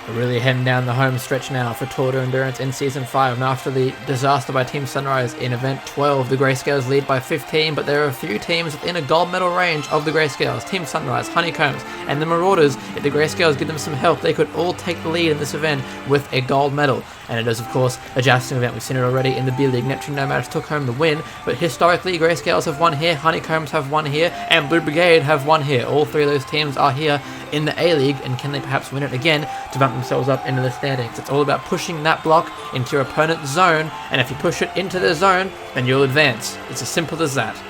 We're really heading down the home stretch now for Tour de Endurance in Season 5. And after the disaster by Team Sunrise in Event 12, the Grayscales lead by 15, but there are a few teams within a gold medal range of the Grayscales. Team Sunrise, Honeycombs, and the Marauders. If the Grayscales give them some help, they could all take the lead in this event with a gold medal. And it is, of course, a jousting event. We've seen it already in the B-League. Neptune Nomads took home the win, but historically, Grayscales have won here, Honeycombs have won here, and Blue Brigade have won here. All three of those teams are here in the A-League, and can they perhaps win it again to bump themselves up into the standings? It's all about pushing that block into your opponent's zone, and if you push it into their zone, then you'll advance. It's as simple as that.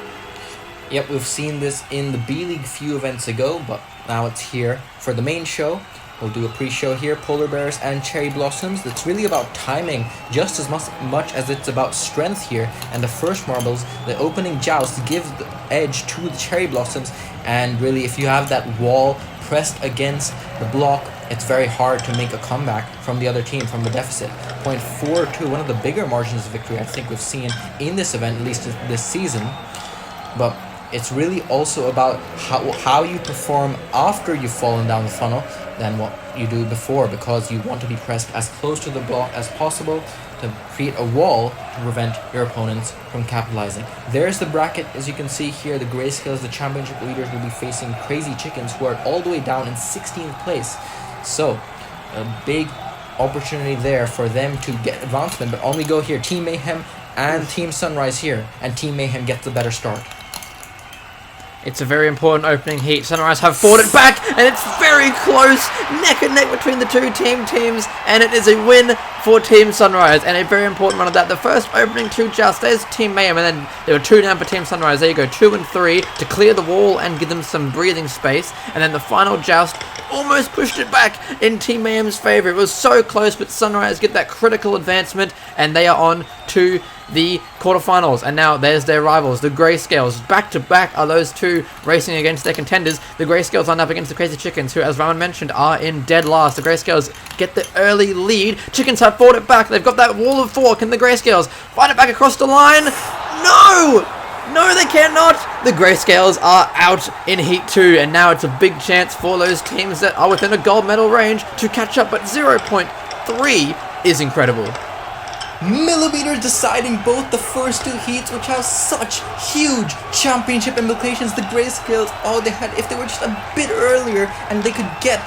Yep, we've seen this in the B-League a few events ago, but now it's here for the main show. We'll do a pre-show here, Polar Bears and Cherry Blossoms. It's really about timing just as much as it's about strength here. And the first marbles, the opening joust, gives the edge to the Cherry Blossoms. And really, if you have that wall pressed against the block, it's very hard to make a comeback from the other team, from the deficit. 0.42, one of the bigger margins of victory I think we've seen in this event, at least this season. But it's really also about how you perform after you've fallen down the funnel than what you do before, because you want to be pressed as close to the block as possible to create a wall to prevent your opponents from capitalizing. There's the bracket. As you can see here, the Grayscales, the championship leaders, will be facing Crazy Chickens, who are all the way down in 16th place. So a big opportunity there for them to get advancement. But on we go here, Team Mayhem and Team Sunrise here, and Team Mayhem gets the better start. It's a very important opening heat. Sunrise have fought it back, and it's very close, neck and neck between the two teams, and it is a win for Team Sunrise, and a very important one of that. The first opening two jousts, there's Team Mayhem, and then there were two down for Team Sunrise. There you go, 2 and 3 to clear the wall and give them some breathing space, and then the final joust almost pushed it back in Team Mayhem's favour. It was so close, but Sunrise get that critical advancement, and they are on to the quarterfinals. And now there's their rivals, the Grayscales. Back to back are those two racing against their contenders. The Grayscales line up against the Crazy Chickens, who, as Raman mentioned, are in dead last. The Grayscales get the early lead. Chickens have fought it back. They've got that wall of 4. Can the Grayscales fight it back across the line? No! No, they cannot! The Grayscales are out in Heat 2, and now it's a big chance for those teams that are within a gold medal range to catch up, but 0.3 is incredible. Millimeters deciding both the first two heats, which have such huge championship implications. The Grayscales, if they were just a bit earlier and they could get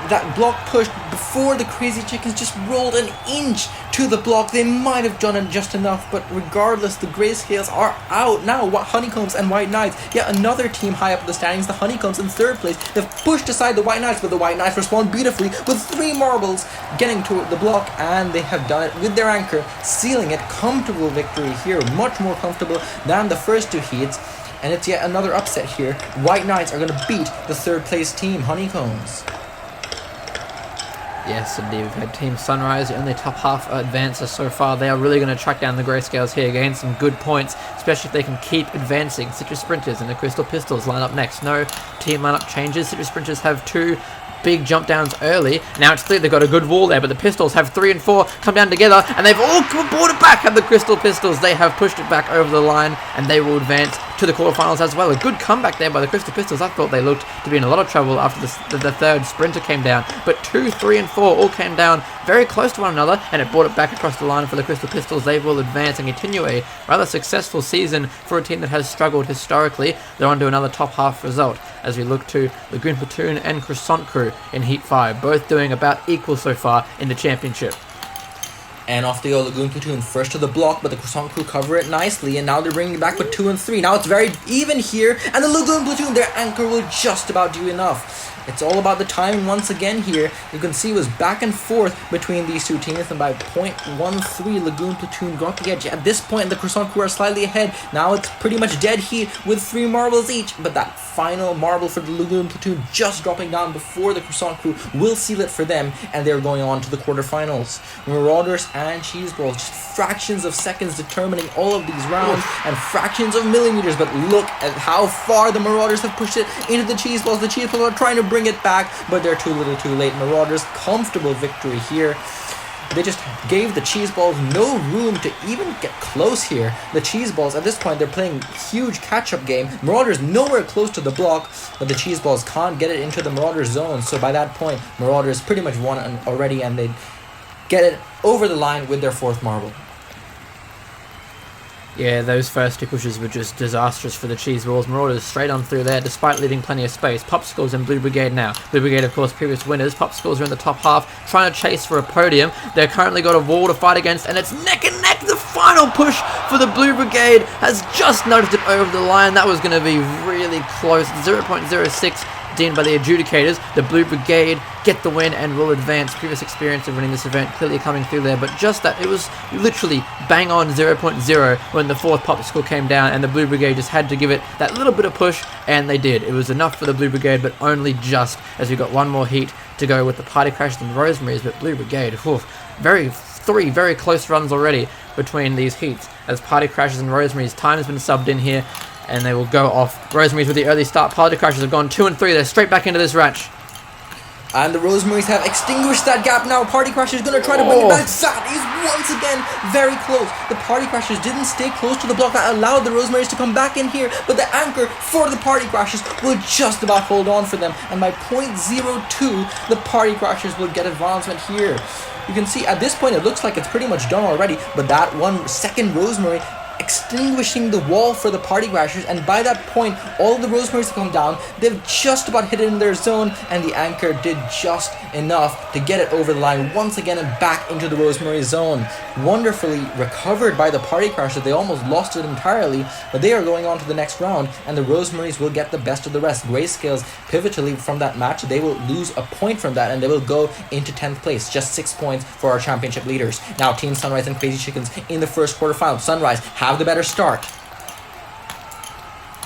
that block pushed before the Crazy Chickens just rolled an inch to the block, they might have done it just enough. But regardless, the Grayscales are out now. Honeycombs and White Knights, yet another team high up the standings, the Honeycombs in 3rd place. They've pushed aside the White Knights, but the White Knights respond beautifully with 3 marbles getting to the block, and they have done it with their anchor, sealing it. Comfortable victory here, much more comfortable than the first two heats. And it's yet another upset here. White Knights are going to beat the 3rd place team, Honeycombs. Yes, indeed. We've had Team Sunrise, the only top half advancer so far. They are really going to track down the Grayscales here, gain some good points, especially if they can keep advancing. Citrus Sprinters and the Crystal Pistols line up next. No team lineup changes. Citrus Sprinters have 2 big jump downs early. Now it's clear they've got a good wall there, but the Pistols have 3 and 4 come down together, and they've all brought it back. And the Crystal Pistols, they have pushed it back over the line, and they will advance to the quarterfinals as well. A good comeback there by the Crystal Pistols. I thought they looked to be in a lot of trouble after the 3rd sprinter came down, but 2, 3 and 4 all came down very close to one another, and it brought it back across the line for the Crystal Pistols. They will advance and continue a rather successful season for a team that has struggled historically. They're on to another top half result as we look to Lagoon Platoon and Croissant Crew in Heat 5, both doing about equal so far in the championship. And off they go, Lagoon Platoon first to the block, but the Croissant Crew cover it nicely, and now they're bringing it back with 2 and 3. Now it's very even here, and the Lagoon Platoon, their anchor will just about do enough. It's all about the timing once again here. You can see it was back and forth between these two teams, and by 0.13, Lagoon Platoon got the edge. At this point, the Croissant Crew are slightly ahead. Now it's pretty much dead heat with 3 marbles each, but that final marble for the Lagoon Platoon just dropping down before the Croissant Crew will seal it for them, and they're going on to the quarterfinals. Marauders and Cheese Balls, just fractions of seconds determining all of these rounds, and fractions of millimeters, but look at how far the Marauders have pushed it into the Cheese Balls. The Cheese Balls are trying to bring it back, but they're too little too late. Marauders, comfortable victory here. They just gave the Cheese Balls no room to even get close here. The Cheese Balls, at this point, they're playing huge catch-up game. Marauders nowhere close to the block, but the Cheese Balls can't get it into the Marauders zone. So by that point, Marauders pretty much won already, and they get it over the line with their 4th marble. Yeah, those first 2 pushes were just disastrous for the Cheese Balls. Marauders straight on through there, despite leaving plenty of space. Popsicles and Blue Brigade now. Blue Brigade, of course, previous winners. Popsicles are in the top half, trying to chase for a podium. They've currently got a wall to fight against, and it's neck and neck. The final push for the Blue Brigade has just nudged it over the line. That was going to be really close. 0.06 deemed by the adjudicators. The Blue Brigade get the win and will advance. Previous experience of winning this event clearly coming through there, but just that, it was literally bang on 0.0 when the 4th popsicle came down, and the Blue Brigade just had to give it that little bit of push, and they did. It was enough for the Blue Brigade, but only just, as we got one more heat to go with the Party Crashers and Rosemary's. But Blue Brigade, three very close runs already between these heats, as Party Crashers and Rosemary's time has been subbed in here, and they will go off. Rosemary's with the early start. Party Crashers have gone 2 and 3. They're straight back into this match. And the Rosemary's have extinguished that gap now. Party Crashers going to try to bring it back. That is once again very close. The Party Crashers didn't stay close to the block. That allowed the Rosemary's to come back in here. But the anchor for the Party Crashers will just about hold on for them. And by 0.02, the Party Crashers will get advancement here. You can see at this point it looks like it's pretty much done already. But that 1 second Rosemary extinguishing the wall for the Party Crashers, and by that point all the Rosemary's have come down. They've just about hit it in their zone, and the anchor did just enough to get it over the line once again and back into the Rosemary zone. Wonderfully recovered by the Party Crashers. They almost lost it entirely, but they are going on to the next round, and the Rosemary's will get the best of the rest. Grayscales pivotally from that match, they will lose a point from that, and they will go into 10th place. Just 6 points for our championship leaders. Now Team Sunrise and Crazy Chickens in the first quarterfinal. Sunrise have the better start.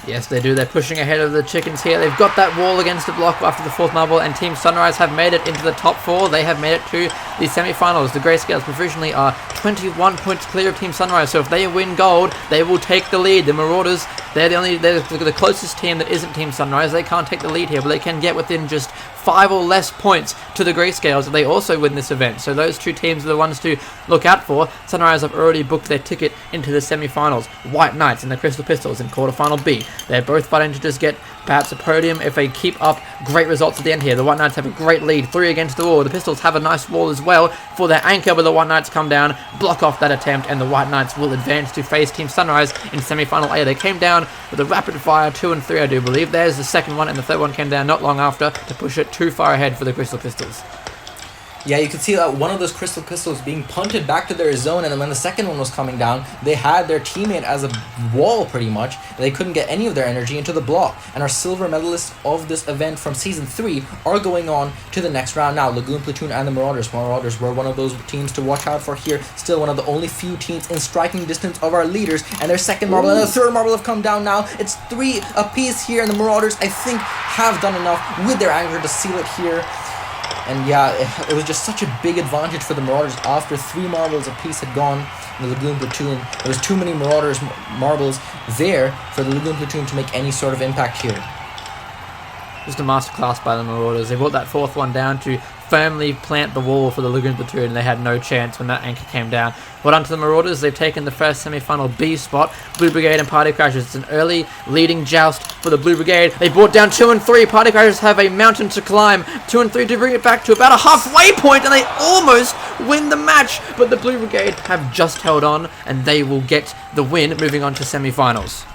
Yes, they do. They're pushing ahead of the Chickens here. They've got that wall against the block after the 4th marble, and Team Sunrise have made it into the top 4. They have made it to the semi-finals. The Grayscales provisionally are 21 points clear of Team Sunrise, so if they win gold, they will take the lead. The Marauders, they're the closest team that isn't Team Sunrise. They can't take the lead here, but they can get within just 5 or less points to the Grayscales if they also win this event. So those 2 teams are the ones to look out for. Sunrise have already booked their ticket into the semi-finals. White Knights and the Crystal Pistols in quarterfinal B. They're both fighting to just get perhaps a podium if they keep up great results at the end here. The White Knights have a great lead, 3 against the wall. The Pistols have a nice wall as well for their anchor, but the White Knights come down, block off that attempt, and the White Knights will advance to face Team Sunrise in semi-final A. They came down with a rapid fire 2 and 3, I do believe. There's the second one, and the third one came down not long after to push it too far ahead for the Crystal Pistols. Yeah, you can see that one of those Crystal Pistols being punted back to their zone, and then when the second one was coming down, they had their teammate as a wall pretty much, and they couldn't get any of their energy into the block. And our silver medalists of this event from Season 3 are going on to the next round now. Lagoon Platoon and the Marauders. Marauders were one of those teams to watch out for here. Still one of the only few teams in striking distance of our leaders, and their second marble and their third marble have come down now. It's 3 apiece here, and the Marauders, I think, have done enough with their anchor to seal it here. And yeah, it was just such a big advantage for the Marauders after 3 marbles apiece had gone in the Lagoon Platoon. There was too many Marauders marbles there for the Lagoon Platoon to make any sort of impact here. Just a masterclass by the Marauders. They brought that 4th one down to firmly plant the wall for the Lagoon Platoon, and they had no chance when that anchor came down. Well done to the Marauders. They've taken the first semi-final B spot. Blue Brigade and Party Crashers. It's an early leading joust for the Blue Brigade. They brought down 2 and 3. Party Crashers have a mountain to climb. 2 and 3 to bring it back to about a halfway point, and they almost win the match. But the Blue Brigade have just held on, and they will get the win, moving on to semi-finals.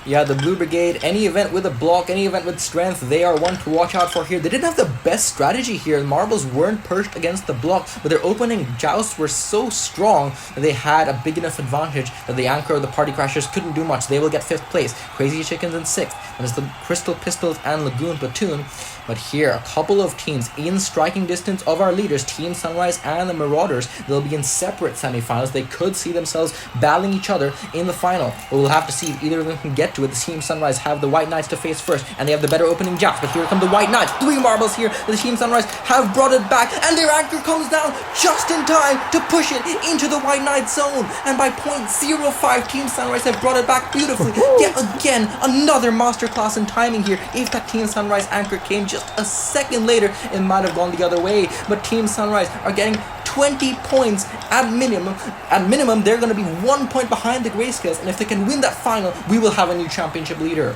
Yeah, the Blue Brigade, any event with a block, any event with strength, they are one to watch out for here. They didn't have the best strategy here. The marbles weren't perched against the block, but their opening jousts were so strong that they had a big enough advantage that the anchor of the Party Crashers couldn't do much. They will get 5th place. Crazy Chickens in 6th. And it's the Crystal Pistols and Lagoon Platoon. But here, a couple of teams in striking distance of our leaders, Team Sunrise and the Marauders. They'll be in separate semifinals. They could see themselves battling each other in the final. But we'll have to see if either of them can get to it. The Team Sunrise have the White Knights to face first, and they have the better opening jabs. But here come the White Knights. 3 marbles here. The Team Sunrise have brought it back, and their anchor comes down just in time to push it into the White Knight zone. And by 0.05, Team Sunrise have brought it back beautifully. Yet again, another masterclass in timing here. If that Team Sunrise anchor came just a second later, it might have gone the other way. But Team Sunrise are getting 20 points at minimum. At minimum, they're going to be 1 point behind the Grayscales, and if they can win that final, we will have a new championship leader.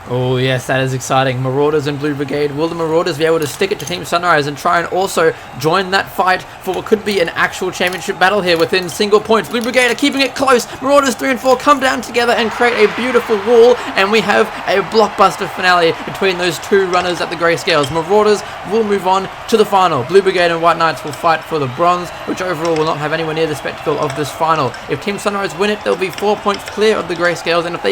Oh yes, that is exciting. Marauders and Blue Brigade. Will the Marauders be able to stick it to Team Sunrise and try and also join that fight for what could be an actual championship battle here within single points? Blue Brigade are keeping it close. Marauders 3 and 4 come down together and create a beautiful wall, and we have a blockbuster finale between those two runners at the Grayscales. Marauders will move on to the final. Blue Brigade and White Knights will fight for the bronze, which overall will not have anywhere near the spectacle of this final. If Team Sunrise win it, they'll be 4 points clear of the Grayscales, and if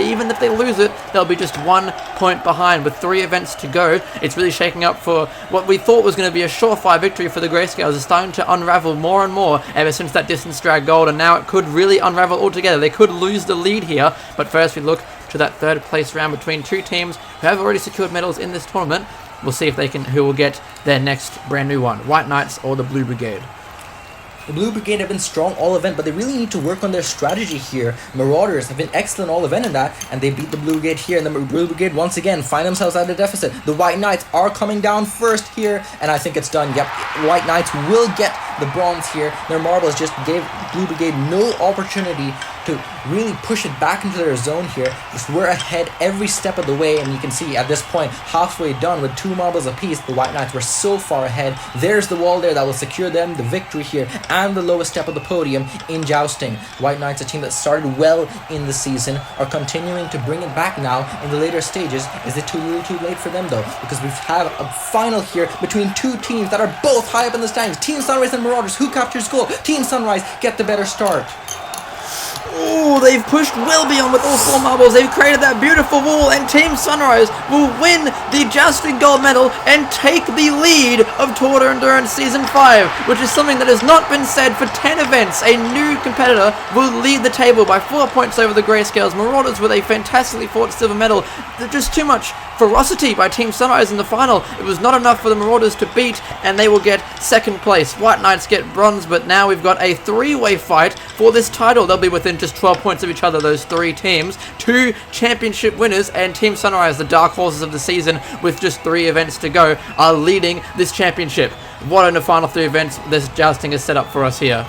they lose it, they'll be just 1 point behind. With 3 events to go, it's really shaking up for what we thought was going to be a surefire victory for the Grayscales. It's starting to unravel more and more ever since that distance drag gold, and now it could really unravel altogether. They could lose the lead here, but first we look to that third place round between two teams who have already secured medals in this tournament. We'll see if they can, who will get their next brand new one, White Knights or the Blue Brigade. The Blue Brigade have been strong all event, but they really need to work on their strategy here. Marauders have been excellent all event in that, and they beat the Blue Brigade here, and the Blue Brigade once again find themselves at a deficit. The White Knights are coming down first here, and I think it's done. Yep, White Knights will get the bronze here. Their marbles just gave Blue Brigade no opportunity to really push it back into their zone here. Just we're ahead every step of the way, and you can see at this point, halfway done with 2 marbles apiece, the White Knights were so far ahead. There's the wall there that will secure them the victory here, and the lowest step of the podium in Jousting. White Knights, a team that started well in the season, are continuing to bring it back now in the later stages. Is it too little too late for them though? Because we have a final here between two teams that are both high up in the standings. Team Sunrise and Marauders. Who captures gold? Team Sunrise get the better start. Ooh, they've pushed well beyond with all 4 marbles. They've created that beautiful wall, and Team Sunrise will win the Jousting gold medal and take the lead of Tour de Endurance Season 5, which is something that has not been said for 10 events. A new competitor will lead the table by 4 points over the Grayscales. Marauders with a fantastically fought silver medal. There's just too much ferocity by Team Sunrise in the final. It was not enough for the Marauders to beat, and they will get 2nd place. White Knights get bronze, but now we've got a 3-way fight for this title. They'll be within just 12 points of each other, those 3 teams. 2 championship winners, and Team Sunrise, the dark horses of the season, with just 3 events to go, are leading this championship. What in the final 3 events this Jousting is set up for us here.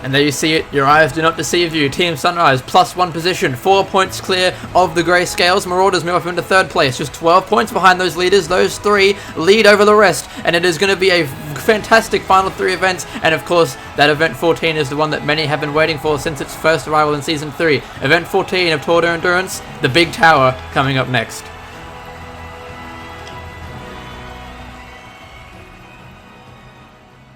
And there you see it, your eyes do not deceive you. Team Sunrise, +1 position, 4 points clear of the Grayscales. Marauders move up into 3rd place, just 12 points behind those leaders. Those 3 lead over the rest, and it is going to be a fantastic final 3 events. And of course, that event 14 is the one that many have been waiting for since its first arrival in Season 3. Event 14 of Tour de Endurance, the Big Tower, coming up next.